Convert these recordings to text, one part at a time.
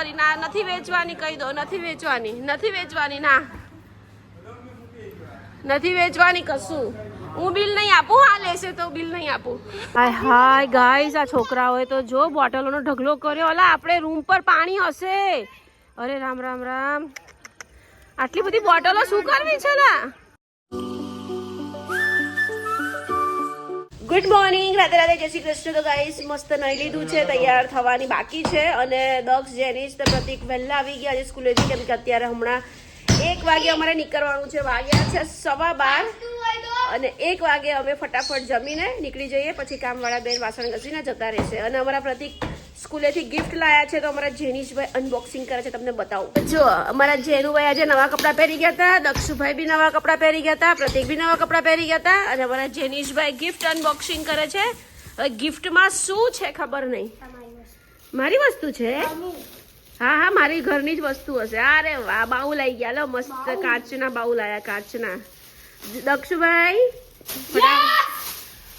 Sorry ના નથી વેચવાની, કહી દો નથી વેચવાની, નથી વેચવાની, ના નથી વેચવાની કશું. હું બિલ નહીં આપું, આ લેશે તો બિલ નહીં આપું. હાય હાય ગાઈસ, આ છોકરાઓએ તો જો બોટલોનો ઢગલો કર્યો. અલા આપણે રૂમ પર પાણી હશે. અરે રામ રામ રામ, આટલી બધી બોટલો શું કરવી છે લા? ગુડ મોર્નિંગ, રાધે રાધે, જય શ્રી કૃષ્ણ. તો ગાઈસ મસ્ત નાઈ લીધું છે, તૈયાર થવાની બાકી છે. અને દક્ષ, જેનિશ, પ્રતિક વહેલા આવી ગયા છે સ્કૂલેથી, કેમ કે અત્યારે હમણાં 1 વાગે અમારે નીકળવાનું છે. વાગ્યા છે 12:15 અને 1 વાગે અમે ફટાફટ જમીને નીકળી જઈએ. પછી કામવાળા બેન વાસણ ઘસીને જતા રહેશે. અને અમારા પ્રતિક સ્કૂલેથી ગિફ્ટ લાયા છે, તો અમારા જેનિશભાઈ અનબોક્સિંગ કરે છે, તમને બતાવું. જો અમારા જેનુભાઈ આજે નવા કપડાં પહેરી ગયા હતા, દક્ષુભાઈ બી નવા કપડાં પહેરી ગયા હતા, પ્રતિક બી નવા કપડાં પહેરી ગયા હતા. અને અમારા જેનિશભાઈ ગિફ્ટ અનબોક્સિંગ કરે છે. હવે ગિફ્ટમાં શું છે ખબર નહીં. મારી વસ્તુ છે? હા હા, મારી ઘરની જ વસ્તુ હશે. અરે વાહ, બાઉલ આવી ગયા. લો મસ્ત કાચના બાઉલ આયા, કાચના. દક્ષુભાઈ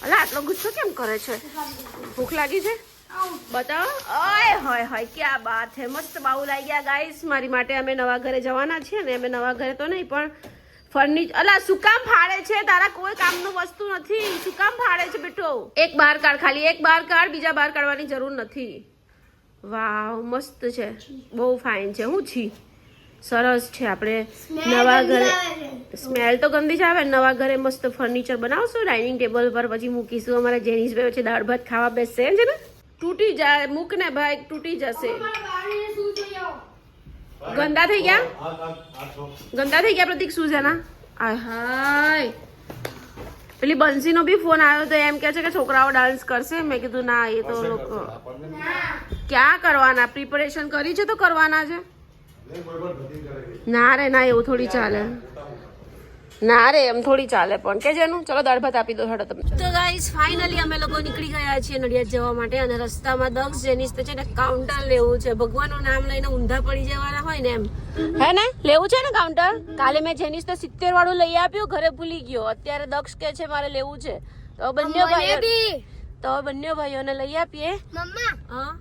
અલા આટલો ગુસ્સો કેમ કરે છે? ભૂખ લાગી છે? બતાવો. ઓય હોય હોય, ક્યાં બાત હે, મસ્ત બાઉલ આવી ગયા ગાઈસ મારી માટે. અમે નવા ઘરે જવાના છીએ ને, અમે નવા ઘરે તો નહીં પણ ફર્નિચર. અલા શું કામ ફાડે છે? તારા કોઈ કામનું વસ્તુ નથી, શું કામ ફાડે છે બેટો? એક બહાર કાઢ, ખાલી એક બહાર કાઢ, બીજા બહાર કાઢવાની જરૂર નથી. વાવ, મસ્ત છે, બહુ ફાઇન છે. હું છી સરસ છે. આપણે નવા ઘરે સ્મેલ તો ગંદી જ આવે. નવા ઘરે મસ્ત ફર્નિચર બનાવશું, ડાઇનિંગ ટેબલ પર પછી મૂકીશું. અમારા જેનિશભાઈ છે દાળ ભાત ખાવા બેસશે છે ને. તૂટી જાય, મૂક ને ભાઈ, તૂટી જશે. ગંદા થઈ ગયા, ગંદા થઈ ગયા પ્રતિક શૂઝ એના. આય હાય, પેલી બંસીનો બી ફોન આવ્યો તો એમ કે છે કે છોકરાઓ ડાન્સ કરશે. મેં કીધું ના, એ તો લોકો ક્યાં કરવાના, પ્રિપેરેશન કરી છે તો કરવાના છે. ના રે ના, એવું થોડી ચાલે. ના રે, એમ થોડી ચાલે. પણ કે જેનું, ચલો દાળ ભાત આપી દો હેડો તમે. તો ગાઈસ ફાઇનલી અમે લોકો નીકળી ગયા છીએ નડિયાદ જવા માટે. અને રસ્તામાં દક્ષ, જેનિશ તો છે ને કાઉન્ટર લેવું છે. ભગવાનનું નામ લઈને ઊંધા પડી જવાના હોય ને એમ, હે ને, લેવું છે ને કાઉન્ટર. કાલે મેં જેનિશ તો 70 વાળું લઈ આપ્યું, ઘરે ભૂલી ગયો. અત્યારે દક્ષ કે છે મારે લેવું છે, તો બંને ભાઈઓને લઈ આપીએ. મમ્મા હા,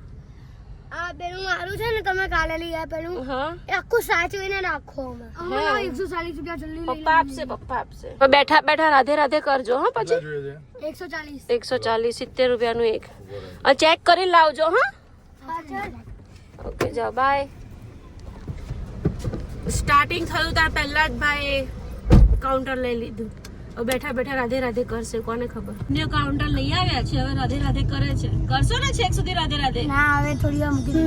આ બેનું મારું છે ને, તમે કાલે લઈ આપેલું. હા, આખું સાચવીને રાખો. 140 રૂપિયા જલ્દી પપ્પા આપશે, પપ્પા આપશે. બેઠા બેઠા રાધે રાધે કરજો. હા, પછી 140 70 રૂપિયાનું એક. ચેક કરી લાવજો. હા, ઓકે, જાઓ, બાય. સ્ટાર્ટિંગ થયું ત્યાર પહેલા જ ભાઈ કાઉન્ટર લઈ લીધું. બેઠા બેઠા રાધે રાધે કરશે, કોને ખબર. ને કાઉન્ટર લઈ આવ્યા છે, હવે રાધે રાધે કરે છે. કરશો ને છેક સુધી રાધે રાધે? ના, હવે થોડી વાર મૂકી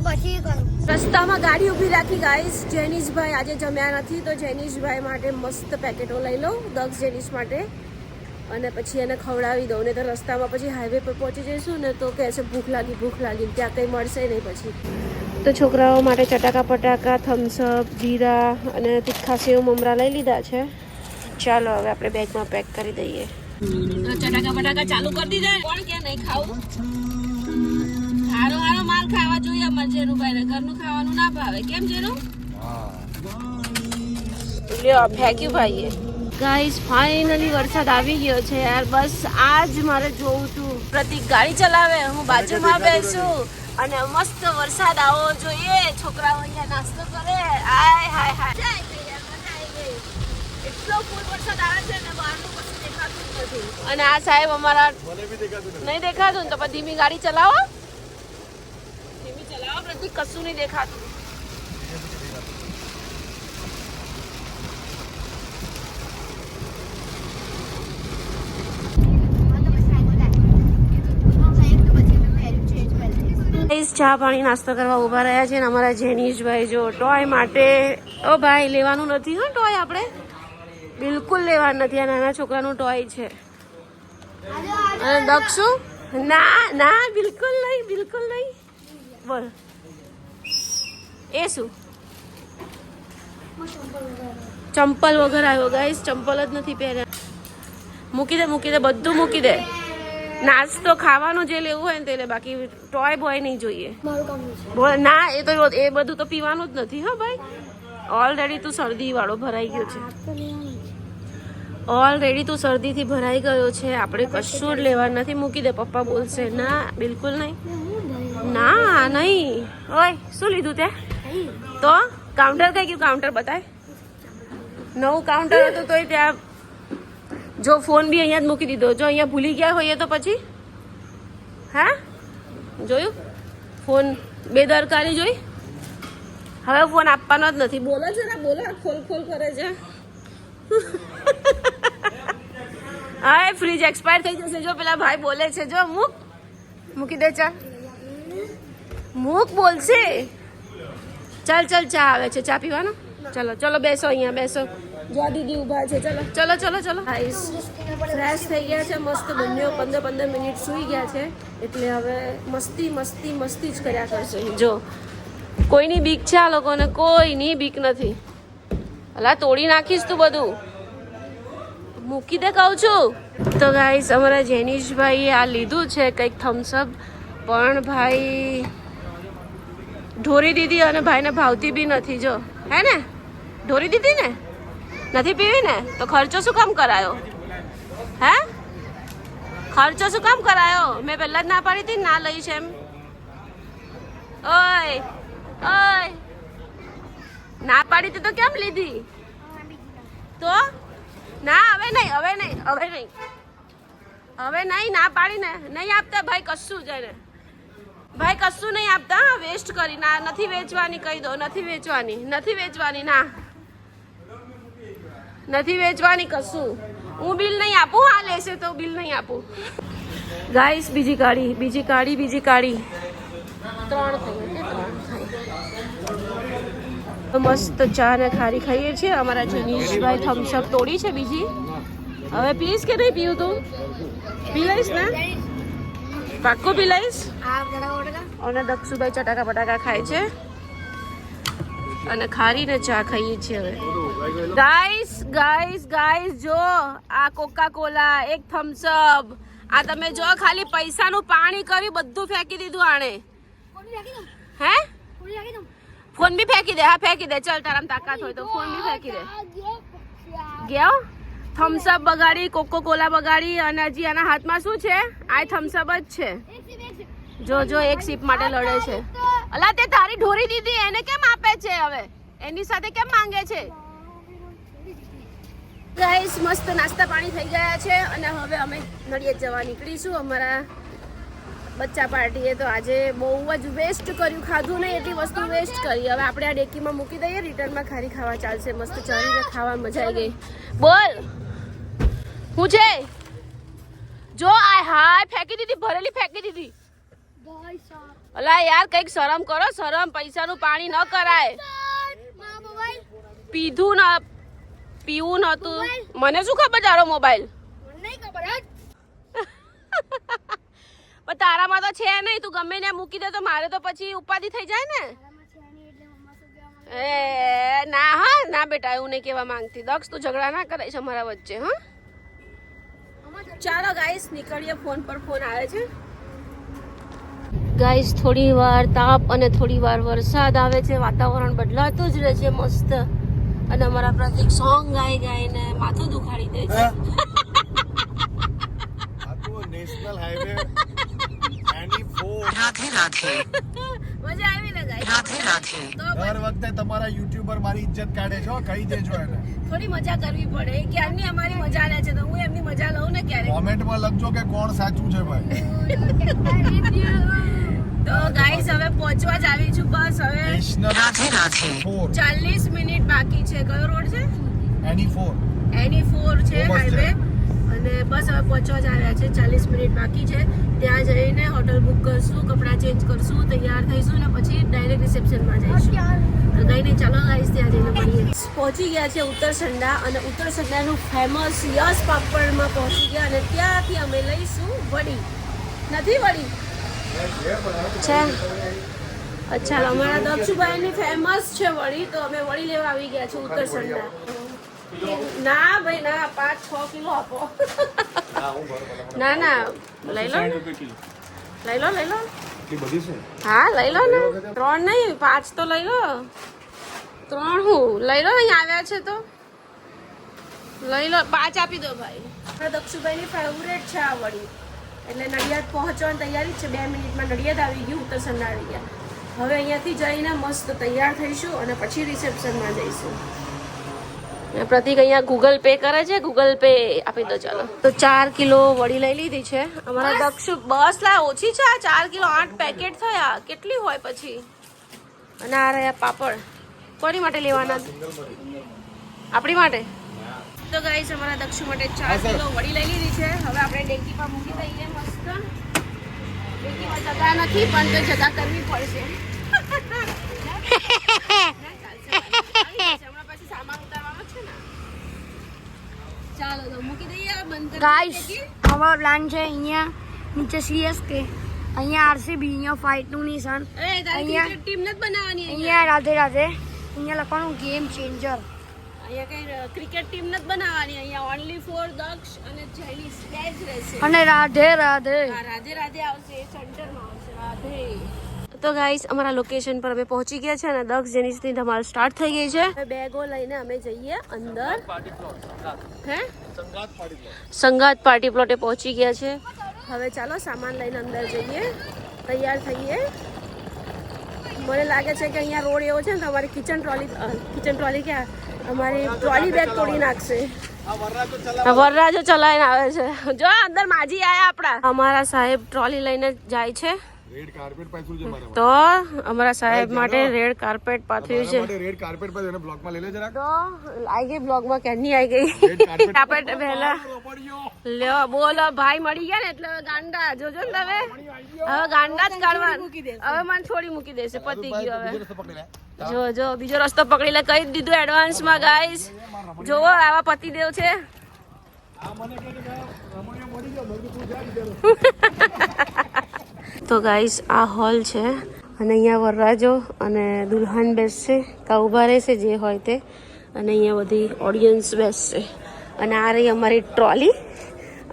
પછી કરું. રસ્તામાં ગાડી ઊભી રાખી ગાઈસ. જેનિશભાઈ આજે જમ્યા નથી, તો જેનિશભાઈ માટે મસ્ત પેકેટો લઈ લો, દક્ષ જેનિશ માટે. અને પછી એને ખવડાવી દઉં. ને તો રસ્તામાં પછી હાઈવે પર પહોંચી જઈશું ને, તો કહે છે ભૂખ લાગી, ત્યાં કંઈ મળશે નહીં પછી. તો છોકરાઓ માટે ચટાકા પટાકા, થમ્સઅપ, જીરા અને તીખા સેવ મમરા લઈ લીધા છે. ચાલો હવે આપણે બેગમાં પેક કરી દઈએ. ચટાકા પટાકા ચાલુ કરી દીધા. કોણ કે નહીં ખાવું? હારો હારો માલ ખાવા જોઈએ અમારે જેનુભાઈને. ઘરનું ખાવાનું ના ભાવે. કેમ જેનું? લ્યો ફેંક્યું ભાઈએ. ગાઈસ ફાઇનલી વરસાદ આવી ગયો છે યાર. બસ આજ મારે જોવું હતું. પ્રતિક ગાડી ચલાવે, હું બાજુમાં બેસું અને મસ્ત વરસાદ આવવો જોઈએ. છોકરાઓ અહીંયા નાસ્તો કરે. આય હાય હાય, એટલો ફૂલ વરસાદ આવે છે ને, બહારનું કશું દેખાતું જ નથી. અને આ સાહેબ અમારા નહીં દેખાતું ને, તો પછી ધીમી ગાડી ચલાવો, ધીમી ચલાવો પ્રતિક, કશું નહીં દેખાતું. ચા પાણી નાસ્તો કરવા ઉભા રહ્યા છે. ને અમારા જેનિશભાઈ જો ટોય માટે. ઓ ભાઈ, લેવાનું નથી હા ટોય, આપણે બિલકુલ લેવાનું નથી. આ નાના છોકરાનું ટોય છે. અને દક્ષુ ના ના, બિલકુલ નહીં, બિલકુલ નહીં. બોલ, એ શું? ચંપલ વગર આવ્યો ગાઈસ, ચંપલ જ નથી પહેર્યા. મૂકી દે, મૂકી દે, બધું મૂકી દે. નાસ્તો ખાવાનું જે લેવું હોય ને તે લે, બાકી ટોય બોય નહીં જોઈએ. ના, એ તો એ બધું તો પીવાનું જ નથી. હા ભાઈ, ઓલરેડી તું શરદી વાળો ભરાઈ ગયો છે. ઓલરેડી તું શરદીથી ભરાઈ ગયો છે. આપણે કશું જ લેવા નથી. મૂકી દે, પપ્પા બોલશે. ના, બિલકુલ નહીં. ના નહીં. ઓય શું લીધું તે? તો કાઉન્ટર કઈ ગયું? કાઉન્ટર બતાય. નવું કાઉન્ટર હતું તોય ત્યાં જો ફોન બી અહીંયા જ મૂકી દીધો. જો અહીંયા ભૂલી ગયા હોઈએ તો પછી હા જોયું ફોન બેદરકારી જોઈ. હવે ફોન આપવાનો જ નથી. બોલો છે ને બોલો ખોલ ખોલ કરે છે. હા ફ્રીજ એક્સપાયર થઈ જશે. જો પેલા ભાઈ બોલે છે. જો મૂકી દે. ચાલ મૂક બોલશે. ચાલ ચાલ ચા આવે છે. ચા પીવાનો. ચલો ચલો બેસો અહીંયા બેસો. જો દીદી ઊભા છે. ચલો ચલો ચલો ચલો. ગાઈસ ફ્રેશ થઈ ગયા છે મસ્ત. બંને 15 મિનિટ સૂઈ ગયા છે એટલે હવે મસ્તી મસ્તી મસ્તી જ કર્યા કરશે. જો કોઈની બીક છે આ લોકોને. કોઈની બીક નથી. અલા તોડી નાખીશ તું બધું. મૂકી દે કહું છું. તો ગાઈસ અમારા જેનીશભાઈએ આ લીધું છે કંઈક થમ્સઅપ. પણ ભાઈ ઢોરી દીધી અને ભાઈને ભાવતી બી નથી. જો હે ને ઢોરી દીધી ને. નથી પીવી ને તો ખર્ચો શું કામ કરાયો? હે ખર્ચો શું કામ કરાયો? મેં પહેલા જ ના પાડી હતી ના લઈશ એમ. ઓય ઓય ના પાડી હતી તો કેમ લીધી? તો ના હવે નહીં હવે નહીં હવે નહીં હવે નહીં. ના પાડીને નહીં આપતા ભાઈ કશું જ એને. ભાઈ કશું નહીં આપતા. હા વેસ્ટ કરી ના નથી વેચવાની. કહી દો નથી વેચવાની. નથી વેચવાની. ના નથી વેચવાની કશું. હું બિલ નહીં આપું. હા લેશે તો બિલ નહીં આપું. ગાઈસ બીજી કાઢી બીજી કાઢી બીજી કાઢી 3 થઈ. મસ્ત ચા ને ખારી ખાઈએ છીએ. અમારા જનીશભાઈ થમ્સઅપ તોડી છે બીજી. હવે પીશ કે નહીં પીવું? તું પી લઈશ ને? પાક્કો પી લઈશ. અને દક્ષુભાઈ ચટાકા બટાકા ખાય છે અને ખારીને ચા ખાઈએ છીએ હવે. ગાઈસ ગાઈસ ગાઈસ જો આ કોકા કોલા એક થમ્સઅપ આ તમે જો ખાલી પૈસાનું પાણી કરી બધું ફેંકી દીધું આણે. હે ફોન બી ફેંકી દે. હા ફેંકી દે. ચાલ તારામાં તાકાત હોય તો ફોન બી ફેંકી દે. ગયો થમ્સઅપ બગાડી કોકો કોલા બગાડી અને હજી આના હાથમાં શું છે? આ થમ્સઅપ જ છે. જો જો એક સીપ માટે લડે છે. અલા તે તારી ઢોરી દીધી એને કેમ આપે છે? હવે એની સાથે કેમ માંગે છે? ગાઈસ મસ્ત નાસ્તા પાણી થઈ ગયા છે અને હવે અમે નડિયાદ જવા નીકળીશું. અમારા બચ્ચા પાર્ટીએ તો આજે બહુ જ વેસ્ટ કર્યું. ખાધું નહીં એટલી વસ્તુ વેસ્ટ કરી. હવે આપણે આ ડેકીમાં મૂકી દઈએ. રિટર્નમાં ખારી ખાવા ચાલશે. મસ્ત ચાલીને ખાવા મજા આવી ગઈ. બોલ હું છે? જો આ હાય ફેંકી દીધી. ભરેલી ફેંકી દીધી. અલા યાર કઈક શરમ કરો. શરમ. પૈસાનું પાણી ન કરાય. પીધું ના પીવું નતું. મને શું ખબર તારો મોબાઈલ? પણ તારામાં તો છે નહીં. તું ગમે ને મૂકી દે તો મારે તો પછી ઉપાધિ થઈ જાય ને. એ ના હા ના બેટા એવું નહીં કહેવા માંગતી. દક્ષ તું ઝઘડા ના કરાઈશ અમારા વચ્ચે. હા ચાલો ગાઈસ નીકળીએ. ફોન પર ફોન આવે છે. ગાઈસ થોડી વાર તાપ અને થોડી વાર વરસાદ આવે છે. વાતાવરણ બદલાતું જ રહે છે મસ્ત. અને અમારા પ્રતિક સોંગ ગાઈ ગાઈને માથું દુખાડી દે છે. National highway Radhe Radhe. મજા આવી ને ગાઈસ? રાધે રાધે. તો દર વખતે તમારા યુટ્યુબર મારી ઇજ્જત કાઢે છો. કહી દેજો એને. થોડી મજા કરવી પડે. ક્યારની અમારી મજા લે છે તો હું એમની મજા લઉં ને ક્યારે. કોમેન્ટમાં લખજો કે કોણ સાચું છે ભાઈ. તો ગાઈસ હવે પહોંચવા જ આવી છું. બસ હવે નેશનલ રાધે રાધે. 40 મિનિટ બાકી છે. કયો રોડ છે? એની 4 છે બસ છે. હાઈવે. અને બસ હવે પહોંચવા જ આવ્યા છે. 40 મિનિટ બાકી છે. ત્યાં જઈને હોટલ બુક કરશું, કપડાં ચેન્જ કરશું, તૈયાર થઈશું ને પછી ડાયરેક્ટ રિસેપ્શનમાં જઈશું. તો કઈ નહીં ચાલો ગાઈસ ત્યાં જઈને મળીએ. પહોંચી ગયા છે ઉત્તરસંડા અને ઉત્તરસંડાનું ફેમસ યશ પાપડમાં પહોંચી ગયા અને ત્યાંથી અમે લઈશું વડી. નથી વડી છે? અચ્છા અમારા દક્ષુભાઈની ફેમસ છે વડી. તો અમે વડી લેવા આવી ગયા છે ઉત્તરસંડા. ના ભાઈ ના 5-6 કિલો આપો. ના ના લઈ લો લઈ લો લઈ લો. હા લઈ લો ને. 3 નહીં 5 તો લઈ લો. 3 હું લઈ લો. અહીં આવ્યા છે તો લઈ લો. 5 આપી દો ભાઈ. દક્ષુભાઈની ફેવરેટ છે આ વડી. એટલે નડિયાદ પહોંચવાની તૈયારી જ છે. 2 મિનિટમાં નડિયાદ આવી ગયું, ઉત્તરસંડા આવી ગયા. હવે અહીંયાથી જઈને મસ્ત તૈયાર થઈશું અને પછી રિસેપ્શનમાં જઈશું. પ્રતિક અહીંયા ગૂગલ પે કરે છે, ગૂગલ પે આપી દો ચાલો. તો 4 કિલો વડી લઈ લીધી છે અમારા દક્ષુ. બસ લા ઓછી છે આ 4 કિલો 8 પેકેટ થયા. કેટલી હોય પછી? અને આ રહ્યા પાપડ. કોની માટે લેવાના? આપણી માટે. તો ગાઈસ અમારા દક્ષુ માટે 4 કિલો વડી લઈ લીધી છે. હવે આપણે ડેકીમાં મૂકી દઈએ મસ્ત. ડેકીમાં જગા નથી પણ તો જગા કરવી પડશે. ચાલો તો મૂકી દઈએ બંધ કરી ગાઈસ અમારો પ્લાન છે અહીંયા નીચે CSK, અહીંયા RCB, અહીંયા ફાઇટનું નિશાન, અરે તારી ક્રિકેટ ટીમ નથી બનાવવાની અહીંયા રાધે રાધે, અહીંયા લખવાનું ગેમ ચેન્જર. અહીંયા કઈ ક્રિકેટ ટીમ નથી બનાવવાની. અહીંયા ઓનલી ફોર દક્ષ અને જેનિસ બે જ રહેશે. અને રાધે રાધે. હા રાધે રાધે આવશે, સેન્ટરમાં આવશે રાધે. તો ગાઈસ અમારા લોકેશન પર અમે પહોંચી ગયા છે અને દક્ષ જેનિસની ધમાલ સ્ટાર્ટ થઈ ગઈ છે. હવે બેગો લઈને અમે જઈએ અંદર. હે સંગાત પાર્ટી પ્લોટે પહોંચી ગયા છે. હવે ચાલો સામાન લઈને અંદર જઈએ, તૈયાર થઈએ. મને લાગે છે કે અહીંયા રોડ એવો છે ને તમારી કિચન ટ્રોલી ક્યાં અમારી ટ્રોલી બેગ તોડી નાખશે. વરરાજો ચલાવીને આવે છે. જો અંદર માજી આયા આપણા. અમારા સાહેબ ટ્રોલી લઈને જાય છે. રેડ કાર્પેટ પાથર્યું છે મારા તો અમારા સાહેબ માટે રેડ કાર્પેટ પાથર્યું છે. રેડ કાર્પેટ પર એને બ્લોગમાં લઈ લે જરા. તો આવી ગઈ બ્લોગમાં કેની આવી ગઈ કાર્પેટ પહેલા લ્યો. બોલો ભાઈ મળી ગયા ને એટલે ગાંડા જોજો ને તમે. હવે ગાંડા જ કાઢવાનું. હવે મને છોડી મૂકી દેશે. પતી ગયું હવે. જો બીજો રસ્તો પકડી લે. કહી દીધું એડવાન્સમાં ગાઈસ. જોવો આવા પતિદેવ છે. તો ગાઈસ આ હોલ છે અને અહીંયા વરરાજો અને દુલ્હન બેસશે, કા ઊભા રહેશે જે હોય તે. અને અહીંયા બધી ઓડિયન્સ બેસશે. અને આ રહી અમારી ટ્રોલી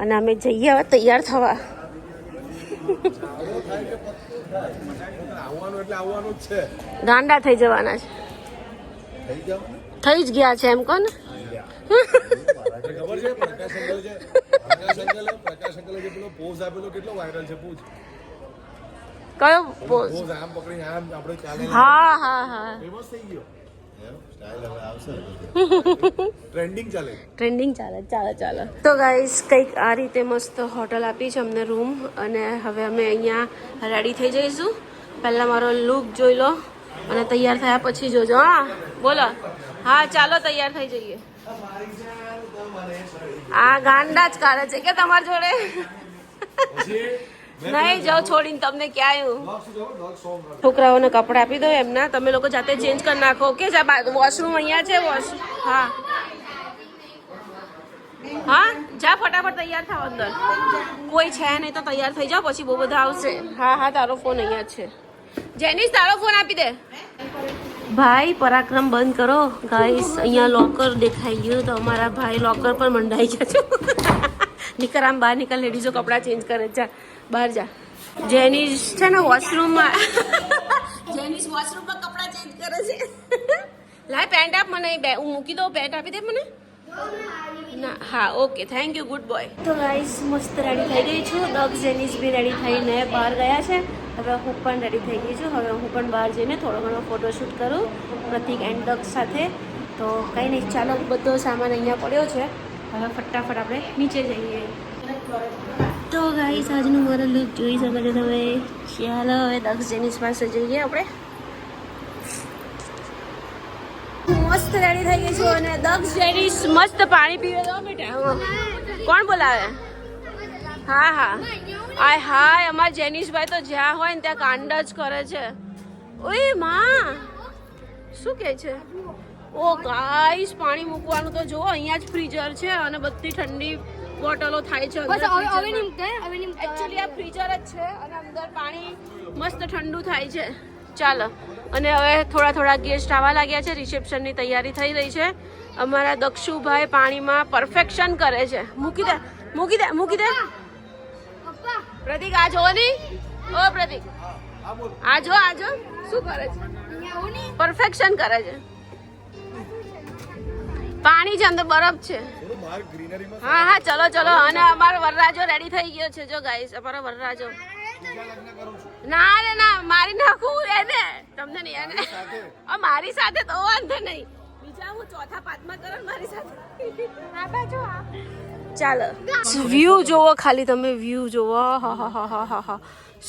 અને અમે જઈએ હવે તૈયાર થવા. ગાંડા થઈ જવાના છે. થઈ જ ગયા છે એમ કોને. ખબર છે પ્રકાશ અંકલે જે પેલો પોઝ આપેલો કેટલો વાયરલ છે પૂછ. કયો પોઝ? પોઝ આમ પકડી આમ આપણે ચાલે. હા ફેમસ થઈ ગયો. સ્ટાઇલ હવે આવશે. ટ્રેન્ડિંગ ચાલે. તો ગાઈસ કંઈક આ રીતે મસ્ત હોટલ આપી છે અમને રૂમ. અને હવે અમે અહીંયા રેડી થઈ જઈશું. પહેલા મારો લુક જોઈ લો અને તૈયાર થયા પછી જોજો. હા બોલો. હા ચાલો તૈયાર થઈ જઈએ. આ ગાંડા જ કાઢે છે કે તમારી જોડે. નહીં જાઓ છોડીને તમને ક્યાંય. છોકરાઓને કપડા આપી દો એમના. તમે લોકો જાતે ચેન્જ કરી નાખો. ઓકે વોશરૂમ અહીંયા છે. હા જા ફટાફટ તૈયાર થાવ. અંદર કોઈ છે નહીં તો તૈયાર થઈ જાઓ. પછી બહુ બધા આવશે. હા તારો ફોન અહીંયા છે. જેનિસ તારો ફોન આપી દે. ભાઈ પરાક્રમ બંધ કરો ગાઈસ. અહીંયા લોકર દેખાઈ ગયું તો અમારા ભાઈ લોકર પર મંડાઈ ગયા છે. નીકળ આમ બહાર નીકળ. લેડીઝો કપડાં ચેન્જ કરે. જા બહાર જા. જેનિસ છે ને વોશરૂમમાં. જેનિસ વોશરૂમમાં કપડાં ચેન્જ કરે છે. લાય પેન્ટ આપ મને. હું મૂકી દઉં. પેન્ટ આપી દે મને. ના હા okay thank you good boy. તો ગાઈસ મસ્ત રેડી થઈ ગઈ છું. દક્ષ જેનિસ બી રેડી થઈને બહાર ગયા છે. હવે હું પણ રેડી થઈ ગઈ છું. હવે હું પણ બહાર જઈને થોડો ઘણો ફોટોશૂટ કરું પ્રતિક એન્ડ દક્ષ સાથે. તો કંઈ નહીં ચાલો બધો સામાન અહીંયા પડ્યો છે. હવે ફટાફટ આપણે નીચે જઈએ. તો ગાઈસ આજનું મારો લુક જોઈ શકો છો તમે. ચાલો હવે દક્ષ જેનિસ પાસે જઈએ આપણે. મસ્ત રેડી થઈ ગઈ છું અને દક્ષ જેનિસ મસ્ત પાણી પીવે દો બેટા. કોણ બોલાવે? હા હાય અમાર જેનિશભાઈ તો જ્યાં હોય ને ત્યાં કાંડ જ કરે છે. ઓય માં શું કે છે? ઓ ગાઈસ પાણી મૂકવાનું તો જો અહીંયા જ ફ્રીઝર છે અને બધી ઠંડી બોટલો થાય છે. એકચ્યુઅલી આ ફ્રીઝર જ છે અને અંદર પાણી મસ્ત ઠંડુ થાય છે. ચાલો અને હવે થોડા ગેસ્ટ આવવા લાગ્યા છે. રિસેપ્શનની તૈયારી થઈ રહી છે. અમારા દક્ષુભાઈ પાણીમાં પરફેક્શન કરે છે. મૂકી દે પ્રતિક આ જો નહીં. ઓ પ્રતિક આ જો શું કરે છે? પરફેક્શન કરે છે. પાણી છે અંદર બરફ છે થોડું બહાર ગ્રીનરીમાં હા હા ચલો ચલો અને અમારો વરરાજો રેડી થઈ ગયો છે જો ગાઈસ અમારો વરરાજો બીજા લગ્ન કરું છું ના રે ના મારી નાખું એને તમને નહીં એને સાથે મારી સાથે તો વાંધો નહીં બીજા હું ચોથા પાંચમા કરો ને મારી સાથે ચાલો વ્યૂ જોવો ખાલી તમે વ્યૂ જોવો હા હા હા હા હા હા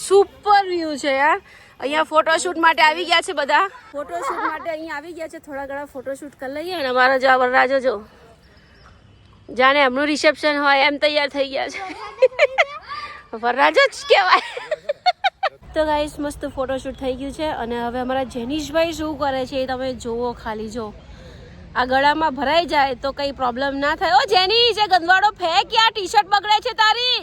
સુપર વ્યૂ છે યાર અહીંયા ફોટોશૂટ માટે આવી ગયા છે બધા ફોટોશૂટ માટે અહીંયા આવી ગયા છે થોડા ઘણા ફોટોશૂટ કરી લઈએ અને અમારો જો વરરાજો જો જાણે એમનું રિસેપ્શન હોય એમ તૈયાર થઈ ગયા છે વરરાજો જ કહેવાય તો ગાઈસ મસ્ત ફોટોશૂટ થઈ ગયું છે અને હવે અમારા જેનીશભાઈ શું કરે છે એ તમે જોવો ખાલી જો આ ગળામાં ભરાઈ જાય તો કઈ પ્રોબ્લેમ ના થાય ઓ જેનીશ એ ગંદવાડો ફેંક યાર ટી-શર્ટ બગડે છે તારી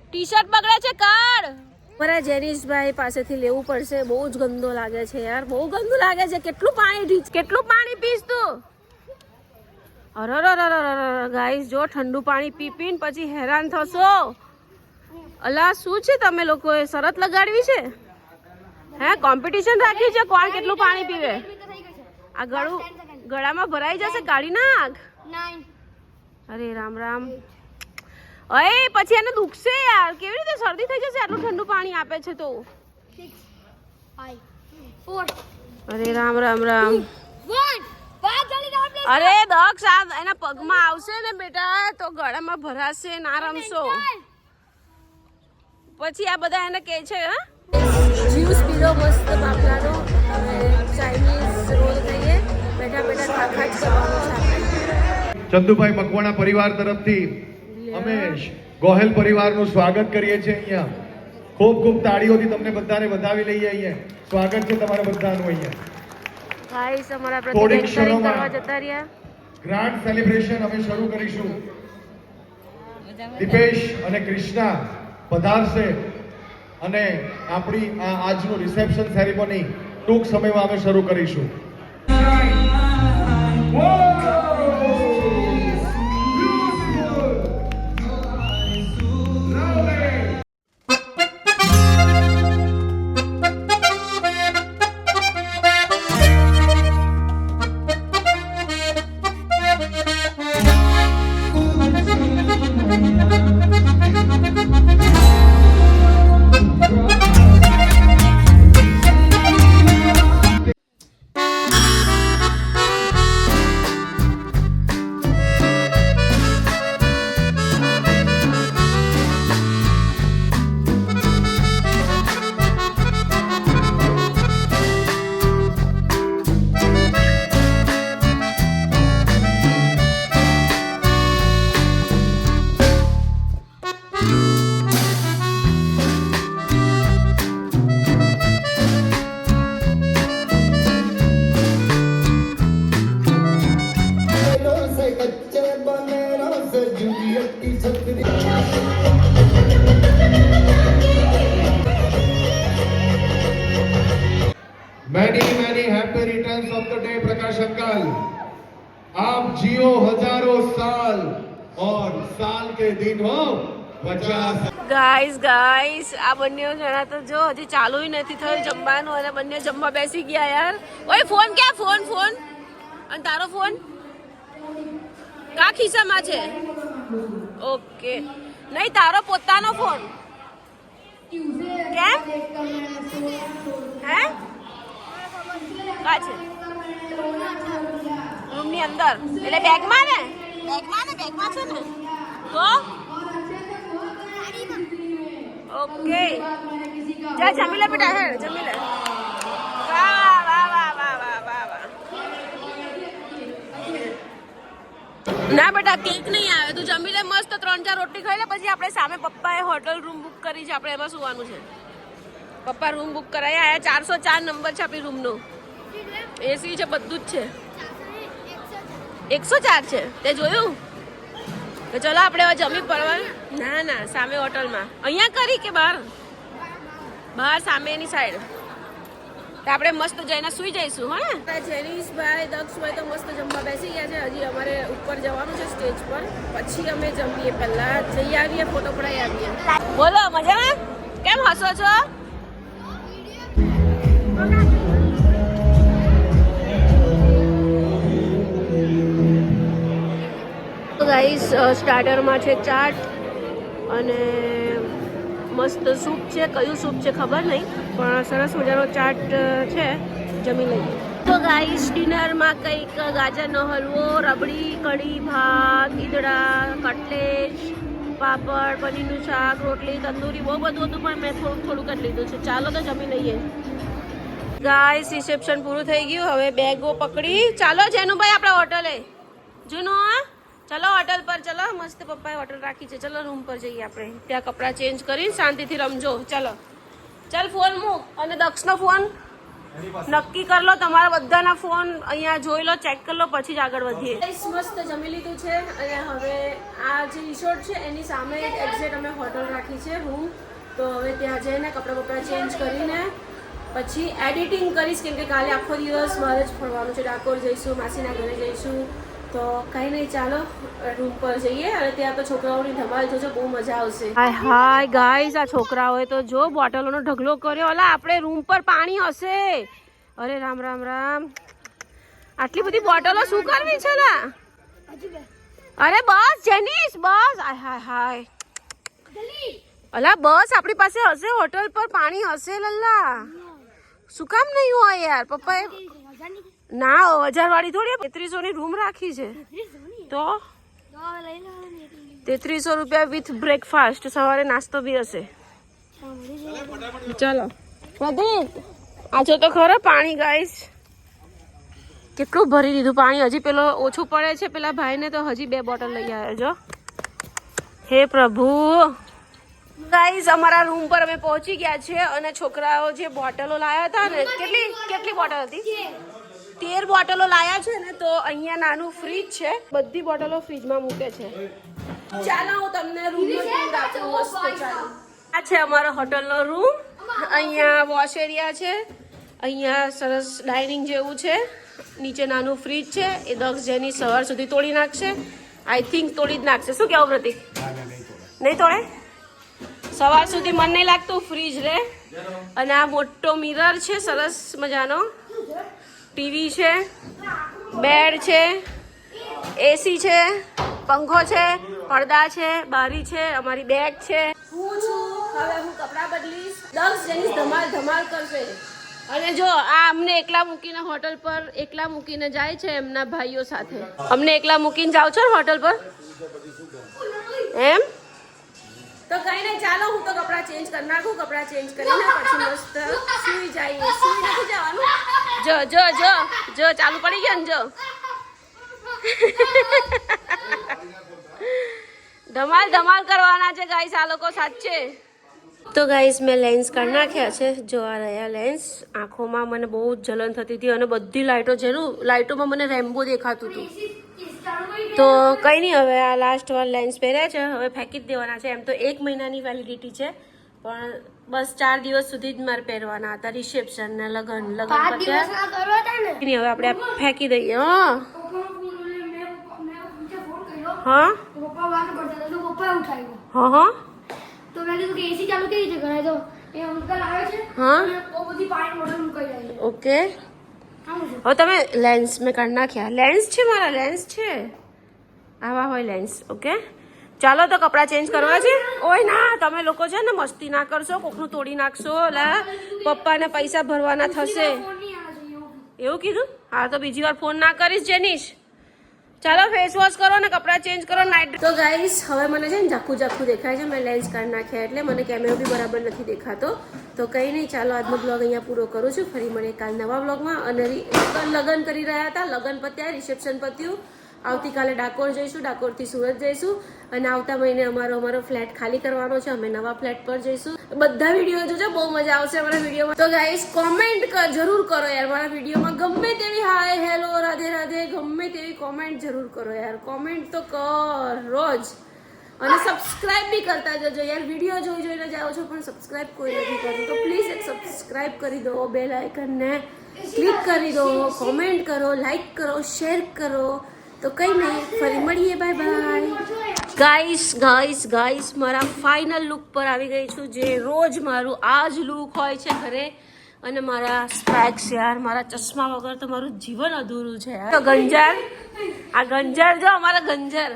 ટી-શર્ટ બગડે છે કાઢ મારા જેનીશભાઈ પાસેથી લેવું પડશે બહુ જ ગંદો લાગે છે યાર બહુ ગંદુ લાગે છે કેટલું પાણી પીસ તું અરે ગાઈસ જો ઠંડુ પાણી પી પીને પછી હેરાન થશો અલા શું છે તમે લોકોએ શરત લગાડવી છે હે કોમ્પિટિશન રાખી છે કોણ કેટલું પાણી પીવે આ ગળામાં ભરાઈ જશે કાઢી નાખ અરે રામ રામ અરે પછી એને દુખશે યાર કેવી રીતે શરદી થઈ જશે આટલું ઠંડુ પાણી આપે છે તો અરે રામ રામ રામ અરે દક્ષ આ એના પગમાં આવશે ને બેટા તો ગળામાં ભરાશે ના રમશો પછી આ બધા એને કહે છે હા જ્યુસ પીલો મસ્ત બાપલાનો હવે ચાઇનીઝ રોલ ખાઈએ બેઠા બેઠા ખાખા જ કરવાનું છે ચંદુભાઈ મકવાણા પરિવાર તરફથી અમે ગોહેલ પરિવારનું સ્વાગત કરીએ છીએ અહીંયા ખૂબ ખૂબ તાળીઓથી તમને બધાને વધાવી લઈએ અહીંયા સ્વાગત છે તમારા બધાનું અહીંયા ગાઈસ અમારા થોડીક પ્રતિક એન્કરિંગ ક્ષણોમાં કરવા જતા રહ્યા ગ્રાન્ડ સેલિબ્રેશન અમે શરૂ કરીશું દીપેશ અને કૃષ્ણા પધારશે અને આપણી આ આજનું રિસેપ્શન સેરેમની ટૂંક સમયમાં અમે શરૂ કરીશું Many happy returns of the day Prakash uncle आप जियो हजारों साल और साल के दिन हो 50 ગાઈસ આ બંને જણા તો જો હજી ચાલુ નથી થયું જમવાનું અને બંને જમવા બેસી ગયા યાર ઓય ફોન ક્યાં ફોન અને તારો ફોન કા ખિસ્સામાં છે ઓકે નહીં તારો પોતાનો ફોન કેમ હે કા છે રૂમની અંદર એટલે બેગમાં છે ને તો ઓકે જા જમી લે બેટા હે જમી લે વાહ વાહ વાહ વાહ વાહ વાહ વાહ ના બેટા કેક નહીં આવે તું જમી લે મસ્ત 3-4 રોટલી ખાઈ લે પછી આપણે સામે પપ્પાએ હોટલ રૂમ બુક કરી છે આપણે એમાં સુવાનું છે પપ્પા રૂમ બુક કરાયા આયા 404 નંબર છે આપણી રૂમનો એસી છે બધું જ છે 104 છે તે જોયું તો ચલો આપણે હવે જમી પડવા ના સામે હોટલમાં અહીંયા કરી કે બહાર સામેની સાઈડ તો આપણે મસ્ત જઈને સુઈ જઈશું હા ને જેનીશભાઈ દક્ષભાઈ તો મસ્ત જમવા બેસી ગયા છે હજી અમારે ઉપર જવાનું છે સ્ટેજ પર પછી અમે જમીએ પહેલા જઈ આવીએ ફોટો પડાવી આવીએ બોલો મજામાં કેમ હસો છો ગાઈસ સ્ટાર્ટરમાં છે ચાટ અને મસ્ત સૂપ છે. કયું સૂપ છે ખબર નહીં, પણ સરસ મજાનો ચાટ છે, જમી લઈએ. તો ગાઈસ ડિનરમાં કંઈક ગાજરનો હલવો, રબડી, કઢી, ભાત, ઈદડા, કટલેટ, પાપડ, પનીરનું શાક, રોટલી, તંદૂરી, બહુ બધું હતું, પણ મેં થોડું કરી લીધું છે. ચાલો તો જમી લઈએ. ગાઈસ રિસેપ્શન પૂરું થઈ ગયું. હવે બેગો પકડી ચાલો જેનુભાઈ આપણે હોટલે. જૂનું ચલો હોટલ પર, ચલો મસ્ત પપ્પાએ હોટલ રાખી છે. ચલો રૂમ પર જઈએ આપણે. ત્યાં કપડાં ચેન્જ કરી શાંતિથી રમજો. ચલો ચાલ ફોન મૂક અને દક્ષનો ફોન નક્કી કરી લો. તમારા બધાના ફોન અહીંયા જોઈ લો, ચેક કરી લો, પછી જ આગળ વધીએ. મસ્ત જમી લીધું છે અને હવે આ જે રિસોર્ટ છે એની સામે જ એક્ઝેક્ટ અમે હોટલ રાખી છે રૂમ. તો હવે ત્યાં જઈને કપડાં ચેન્જ કરીને પછી એડિટિંગ કરીશ, કેમ કે કાલે આખો દિવસ બહાર જ ફરવાનું છે. ડાકોર જઈશું, માસીના ઘરે જઈશું. તો કંઈ નહીં, ચાલો રૂમ પર જઈએ. અને ત્યાં તો છોકરાઓની ધમાલ જોજો, બહુ મજા આવશે. હાય ગાઈસ, આ છોકરાઓએ તો જો બોટલોનો ઢગલો કર્યો. અલા આપણે રૂમ પર પાણી હશે. અરે રામ રામ રામ, આટલી બધી બોટલો શું કરવી છે લા? અરે બસ જેનીસ બસ. હાય હાય અલા બસ, આપણી પાસે હશે હોટલ પર પાણી હશે લલ્લા. શું કામ નહીં હોય યાર? પપ્પાએ ના 1000 વાળી થોડી 3300 ની રૂમ રાખી છે. તો 3300 રૂપિયા વિથ બ્રેકફાસ્ટ, સવારે નાસ્તો બી હશે. ચાલો પ્રદીપ, આજો તો ખરો પાણી. ગાઈસ કેટલું ભરી દીધું પાણી. હજી પેલો ઓછું પડે છે પેલા ભાઈને, તો હજી 2 બોટલ લઈ આવ્યો જો. હે પ્રભુ. ગાઈસ અમારા રૂમ પર અમે પહોંચી ગયા છે અને છોકરાઓ જે બોટલો લાયા હતા ને, કેટલી બોટલ હતી? 13 બોટલો લાયા છે ને. તો અહીંયા નાનું ફ્રીજ છે, બધી બોટલો ફ્રીજમાં મૂકે છે. ચાલો હું તમને રૂમ મસ્ત. આ છે અમારો હોટલનો રૂમ. અહીંયા વોશ એરિયા છે, અહીંયા સરસ ડાઇનિંગ જેવું છે, નીચે નાનું ફ્રીજ છે. એ દક્ષ જેની સવાર સુધી તોડી નાખશે. આઈ થિંક તોડી જ નાખશે. શું કહેવું પ્રતિક? નહીં તોડે? સવાર સુધી મન નહીં લાગતું, ફ્રીજ રે. અને આ મોટો મિરર છે સરસ મજાનો, ટીવી છે, બેડ છે, એસી છે, પંખો છે, પડદા છે, બારી છે, અમારી બેગ છે. હું છું હવે હું કપડાં બદલીશ. દક્ષ જેની ધમાલ કરશે. અને જો આ અમને એકલા મૂકીને હોટલ પર એકલા મૂકીને જાય છે એમના ભાઈઓ સાથે. અમને એકલા મૂકીને જાવ છો હોટલ પર એમ? તો કઈ નહીં, ચાલો હું તો કપડાં ચેન્જ કરી નાખું. કપડાં ચેન્જ કરીને પછી મસ્ત સુઈ જઈએ. સુઈ નથી જવાનું. જો જો જો જો ચાલુ પડી ગયા ને જો. ધમાલ કરવાના છે ગાઈસ આ લોકો સાચે. તો ગાઈસ મેં લેન્સ કાઢી નાખ્યા છે. જો આ રહ્યા લેન્સ. આંખોમાં મને બહુ જ જલન થતી હતી અને બધી લાઇટોમાં મને રેમ્બો દેખાતું હતું. તો કંઈ નહીં, હવે આ લાસ્ટ વાર લેન્સ પહેર્યા છે, હવે ફેંકી જ દેવાના છે. એમ તો 1 મહિનાની વેલિડિટી છે, પણ બસ 4 દિવસ સુધી જ મારે પહેરવાના હતા. રિસેપ્શન ને લગન પત્યા. હવે આપણે ફેંકી દઈએ. હા તો મેં કીધું કે એસી ચાલુ કેવી રીતે કરાય? તો એ અંકલ આવે છે. હા બહુ બધી પાણી બોટલ મુકાઈ જાય છે. ઓકે, હવે તમે લેન્સ મેં કાઢી નાખ્યા. લેન્સ છે મારા, લેન્સ છે આવા હોય લેન્સ. ઓકે ચાલો તો કપડાં ચેન્જ કરવા છે. ઓય ના, તમે લોકો છે ને મસ્તી ના કરશો, કોકનું તોડી નાખશો. લા પપ્પાને પૈસા ભરવાના થશે એવું કીધું? હા તો બીજી વાર ફોન ના કરીશ જેનીશ. ચાલો ફેસ વોશ કરો ને કપડાં ચેન્જ કરો. નાઇટ તો ગાઈસ હવે મને છે ને ઝાખું દેખાય છે. મેં લેન્સ કાઢી નાખ્યા એટલે મને કેમેરો બી બરાબર નથી દેખાતો. તો કંઈ નહીં, ચાલો આજનો બ્લોગ અહીંયા પૂરો કરું છું. ફરી મળીએ કાલ નવા બ્લોગમાં. અને લગન કરી રહ્યા હતા, લગન પત્યા, રિસેપ્શન પત્યું. આવતીકાલે ડાકોર જઈશું, ડાકોરથી સુરત જઈશું. અને આવતા મહિને અમારો ફ્લેટ ખાલી કરવાનો છે. અમે નવા ફ્લેટ પર જઈશું. બધા વિડીયો જોજો, બહુ મજા આવશે અમારા વિડીયોમાં. તો ગાઈસ કોમેન્ટ જરૂર કરો યાર મારા વિડીયોમાં. ગમે તેવી હાય, હેલો, રાધે રાધે, ગમે તેવી કોમેન્ટ જરૂર કરો યાર. કોમેન્ટ તો કરો જ. અને સબસ્ક્રાઇબ બી કરતા જજો યાર. વિડીયો જોઈને જાઓ છો પણ સબસ્ક્રાઇબ કોઈ નથી કરતું. તો પ્લીઝ એક સબસ્ક્રાઇબ કરી દો, બેલ આઇકનને ક્લિક કરી દો, કોમેન્ટ કરો, લાઈક કરો, શેર કરો. તો કંઈ નહીં, ફરી મળીએ. Bye bye guys. મારા ફાઇનલ લુક પર આવી ગઈ છું, જે રોજ મારું આ જ લુક હોય છે ઘરે. અને મારા સ્પેક્સ યાર, મારા ચશ્મા વગર તો મારું જીવન અધૂરું છે યાર. તો ગંજાર, આ ગંજાર જો અમારા ગંજાર